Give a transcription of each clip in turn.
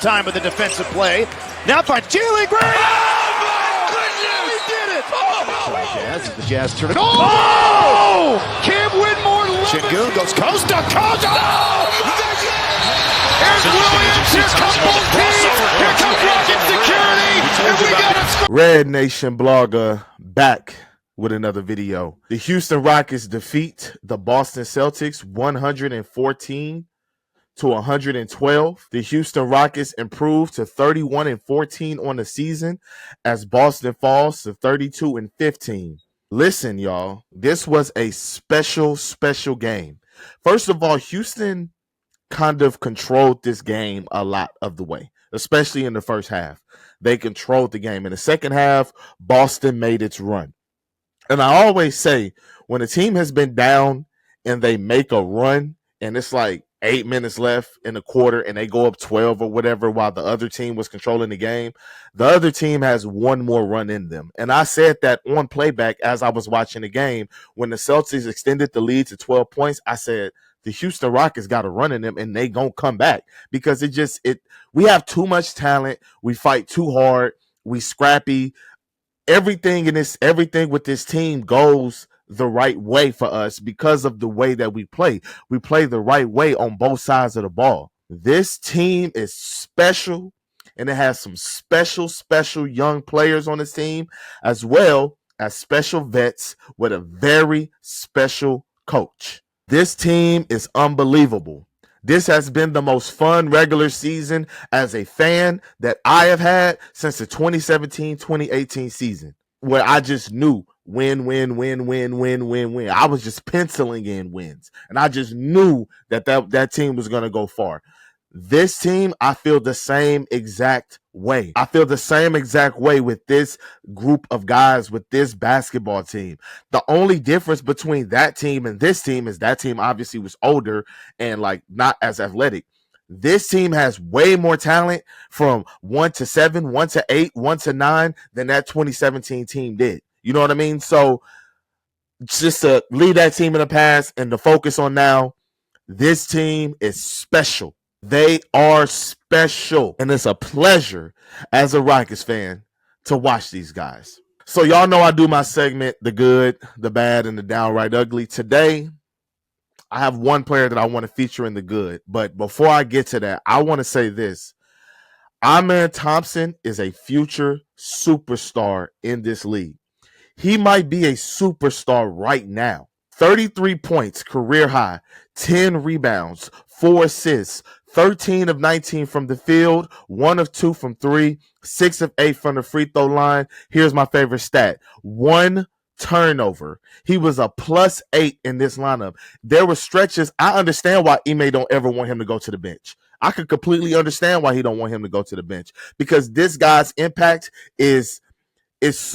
time with the defensive play. Now finds Jaylen Green. Oh, my goodness! He did it! Oh! Jazz, the Jazz turn it. Oh! Cam Whitmore. Şengün goes coast to coast. Oh! Here's Williams. Here comes both teams. Here comes Rocket Security. And we got a score. RedNationBlogga back with another video. The Houston Rockets defeat the Boston Celtics 114 to 112. The Houston Rockets improve to 31-14 on the season as Boston falls to 32-15. Listen, y'all, this was a special game. First of all, Houston kind of controlled this game a lot of the way, especially in the first half. They controlled the game. In the second half, Boston made its run. And I always say, when a team has been down and they make a run, and it's like 8 minutes left in the quarter and they go up 12 or whatever while the other team was controlling the game, the other team has one more run in them. And I said that on playback as I was watching the game. When the Celtics extended the lead to 12 points, I said, the Houston Rockets got a run in them and they gonna come back because we have too much talent. We fight too hard. We scrappy. Everything with this team goes the right way for us because of the way that we play. We play the right way on both sides of the ball. This team is special, and it has some special young players on this team, as well as special vets with a very special coach. This team is unbelievable. This has been the most fun regular season as a fan that I have had since the 2017-2018 season, where I just knew win. I was just penciling in wins, and I just knew that team was going to go far. This team, I feel the same exact way. I feel the same exact way with this group of guys, with this basketball team. The only difference between that team and this team is that team obviously was older and like not as athletic. This team has way more talent from 1 to 7, 1 to 8, 1 to 9 than that 2017 team did. You know what I mean? So just to leave that team in the past and to focus on now, this team is special. They are special, and it's a pleasure as a Rockets fan to watch these guys. So y'all know I do my segment, the good, the bad, and the downright ugly. Today, I have one player that I want to feature in the good, but before I get to that, I want to say this. Thompson is a future superstar in this league. He might be a superstar right now. 33 points, career high, 10 rebounds, 4 assists, 13 of 19 from the field, 1 of 2 from 3, 6 of 8 from the free throw line. Here's my favorite stat. 1 turnover. He was a +8 in this lineup. There were stretches. I understand why Ime don't ever want him to go to the bench. I could completely understand why he don't want him to go to the bench, because this guy's impact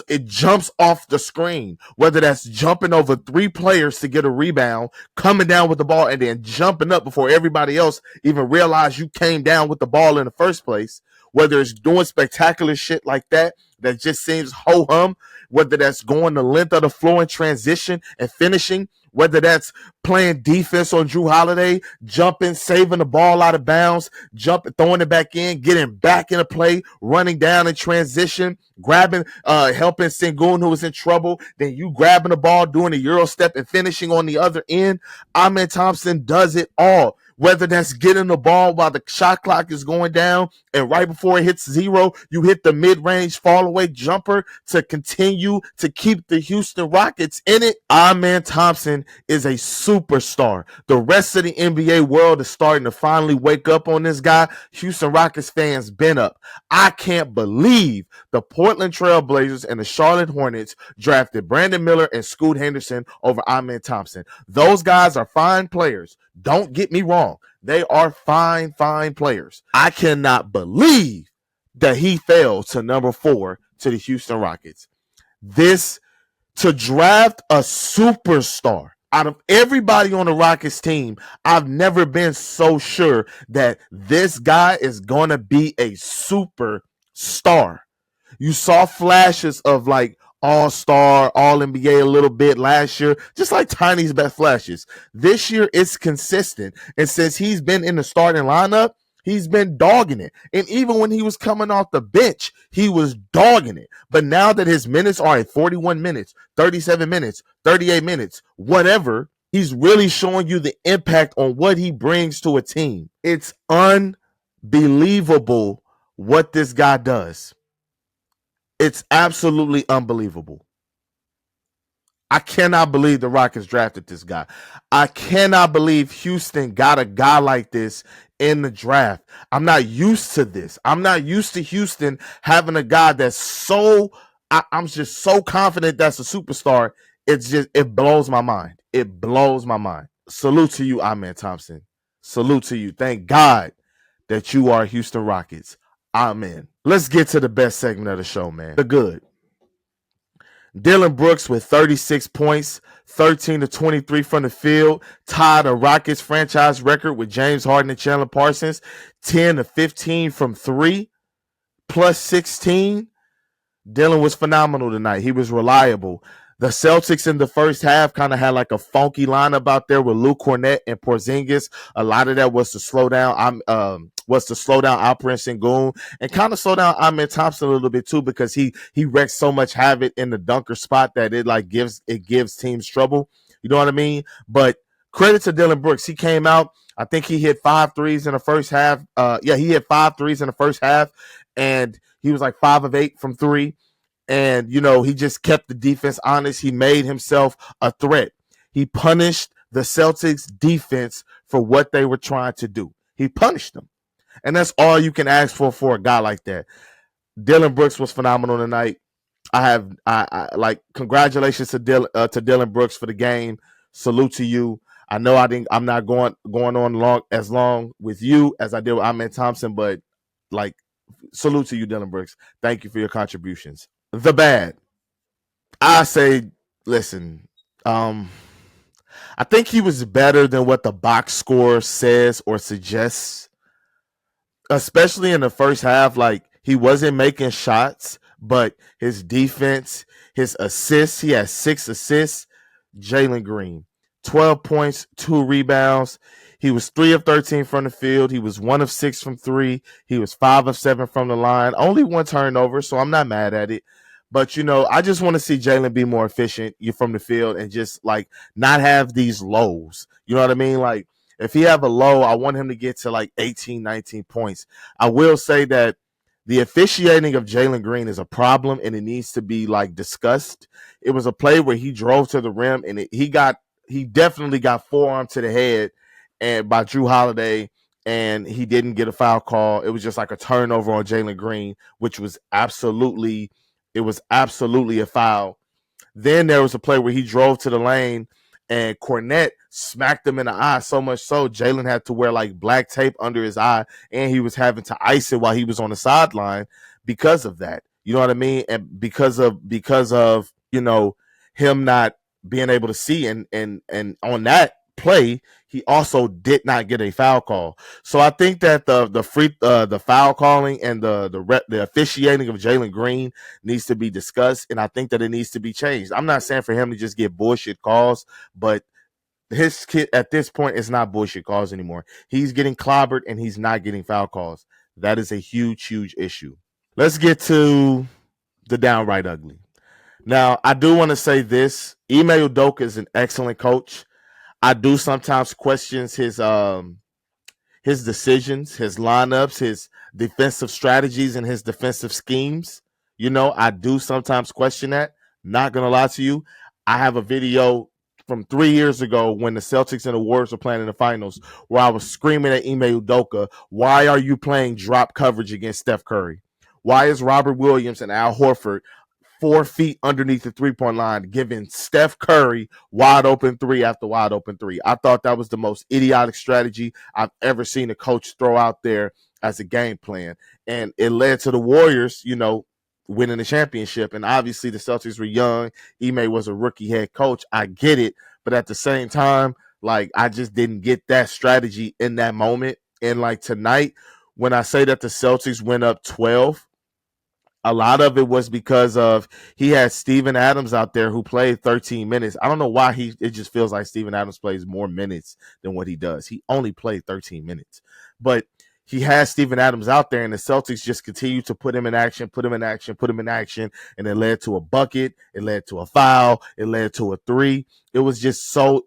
it jumps off the screen, whether that's jumping over 3 players to get a rebound, coming down with the ball, and then jumping up before everybody else even realized you came down with the ball in the first place, whether it's doing spectacular shit like that just seems ho-hum, whether that's going the length of the floor in transition and finishing, whether that's playing defense on Drew Holiday, jumping, saving the ball out of bounds, jumping, throwing it back in, getting back into play, running down in transition, grabbing, helping Şengün who was in trouble, then you grabbing the ball, doing a Euro step and finishing on the other end. Thompson does it all. Whether that's getting the ball while the shot clock is going down and right before it hits 0, you hit the mid-range fall-away jumper to continue to keep the Houston Rockets in it. Thompson is a superstar. The rest of the NBA world is starting to finally wake up on this guy. Houston Rockets fans been up. I can't believe the Portland Trail Blazers and the Charlotte Hornets drafted Brandon Miller and Scoot Henderson over Thompson. Those guys are fine players. Don't get me wrong. They are fine players. I cannot believe that he fell to number 4 to the Houston Rockets. To draft a superstar out of everybody on the Rockets team, I've never been so sure that this guy is going to be a superstar. You saw flashes of like all-star, all-NBA a little bit last year, just like Tiny's best flashes. This year, it's consistent. And since he's been in the starting lineup, He's been dogging it. And even when he was coming off the bench, he was dogging it. But now that his minutes are at 41 minutes, 37 minutes, 38 minutes, whatever, he's really showing you the impact on what he brings to a team. It's unbelievable what this guy does. It's absolutely unbelievable. I cannot believe the Rockets drafted this guy. I cannot believe Houston got a guy like this in the draft. I'm not used to this. I'm not used to Houston having a guy that's so, I'm just so confident that's a superstar. It blows my mind. It blows my mind. Salute to you, Amen Thompson. Salute to you. Thank God that you are Houston Rockets. Amen. Let's get to the best segment of the show, man. The good. Dillon Brooks with 36 points, 13 to 23 from the field, tied a Rockets franchise record with James Harden and Chandler Parsons, 10 to 15 from three, plus 16. Dillon was phenomenal tonight. He was reliable. The Celtics in the first half kind of had like a funky lineup out there with Luke Cornett and Porzingis. A lot of that was to slow down Alperen Sengun and kind of slow down Amen Thompson a little bit too, because he wrecks so much havoc in the dunker spot that it gives teams trouble. You know what I mean? But credit to Dillon Brooks. He came out. I think he hit 5 threes in the first half. He hit 5 threes in the first half, and he was like 5 of 8 from three. And, he just kept the defense honest. He made himself a threat. He punished the Celtics defense for what they were trying to do. He punished them. And that's all you can ask for a guy like that. Dillon Brooks was phenomenal tonight. Congratulations to Dillon Brooks for the game. Salute to you. I know I'm not going on as long with you as I did with Amen Thompson, but salute to you, Dillon Brooks. Thank you for your contributions. The bad. I say, listen, I think he was better than what the box score says or suggests, especially in the first half. He wasn't making shots, but his defense, his assists, he had 6 assists. Jaylen Green, 12 points, 2 rebounds. He was 3 of 13 from the field. He was 1 of 6 from 3. He was 5 of 7 from the line. Only 1 turnover, so I'm not mad at it. But, I just want to see Jaylen be more efficient from the field and just, not have these lows. You know what I mean? If he have a low, I want him to get to, 18, 19 points. I will say that the officiating of Jaylen Green is a problem, and it needs to be, discussed. It was a play where he drove to the rim, and he definitely got forearm to the head and by Drew Holiday, and he didn't get a foul call. It was just like a turnover on Jaylen Green, which was absolutely a foul. Then there was a play where he drove to the lane and Cornett smacked him in the eye, so much so Jaylen had to wear black tape under his eye, and he was having to ice it while he was on the sideline because of that. You know what I mean? And because of him not being able to see, and on that play, he also did not get a foul call. So I think that the foul calling and the officiating of Jaylen Green needs to be discussed, and I think that it needs to be changed. I'm not saying for him to just get bullshit calls, but his kid at this point is not bullshit calls anymore. He's getting clobbered and he's not getting foul calls. That is a huge, huge issue. Let's get to the downright ugly. Now, I do want to say this. Ime Udoka is an excellent coach. I do sometimes question his decisions, his lineups, his defensive strategies, and his defensive schemes. I do sometimes question that. Not going to lie to you. I have a video from 3 years ago when the Celtics and the Warriors were playing in the finals where I was screaming at Ime Udoka, why are you playing drop coverage against Steph Curry? Why is Robert Williams and Al Horford 4 feet underneath the three-point line, giving Steph Curry wide open 3 after wide open 3? I thought that was the most idiotic strategy I've ever seen a coach throw out there as a game plan. And it led to the Warriors, winning the championship. And obviously the Celtics were young. Ime was a rookie head coach. I get it. But at the same time, I just didn't get that strategy in that moment. And tonight, when I say that the Celtics went up 12, a lot of it was because of he had Steven Adams out there who played 13 minutes. I don't know why it just feels like Steven Adams plays more minutes than what he does. He only played 13 minutes. But he has Steven Adams out there, and the Celtics just continue to put him in action, and it led to a bucket, it led to a foul, it led to a three. It was just so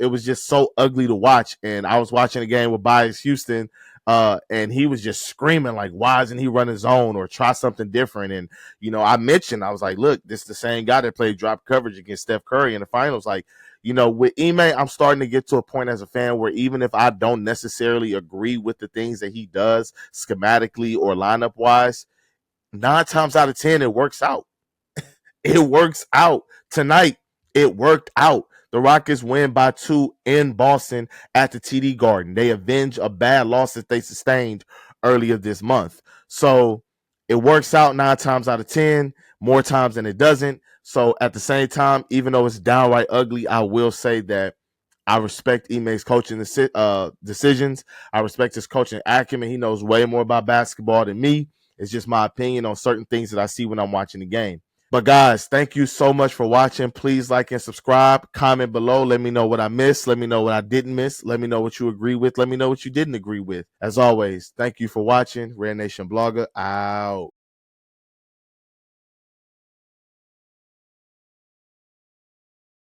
ugly to watch. And I was watching a game with Bias Houston, and he was just screaming like, why isn't he running zone or try something different? And I was like, look, this is the same guy that played drop coverage against Steph Curry in the finals. Like, with Ime, I'm starting to get to a point as a fan where even if I don't necessarily agree with the things that he does schematically or lineup wise, 9 times out of 10, it works out. It works out. Tonight, it worked out. The Rockets win by 2 in Boston at the TD Garden. They avenge a bad loss that they sustained earlier this month. So it works out 9 times out of 10, more times than it doesn't. So at the same time, even though it's downright ugly, I will say that I respect Ime's coaching decisions. I respect his coaching acumen. He knows way more about basketball than me. It's just my opinion on certain things that I see when I'm watching the game. But guys, thank you so much for watching. Please like and subscribe. Comment below. Let me know what I missed. Let me know what I didn't miss. Let me know what you agree with. Let me know what you didn't agree with. As always, thank you for watching. RedNationBlogga out.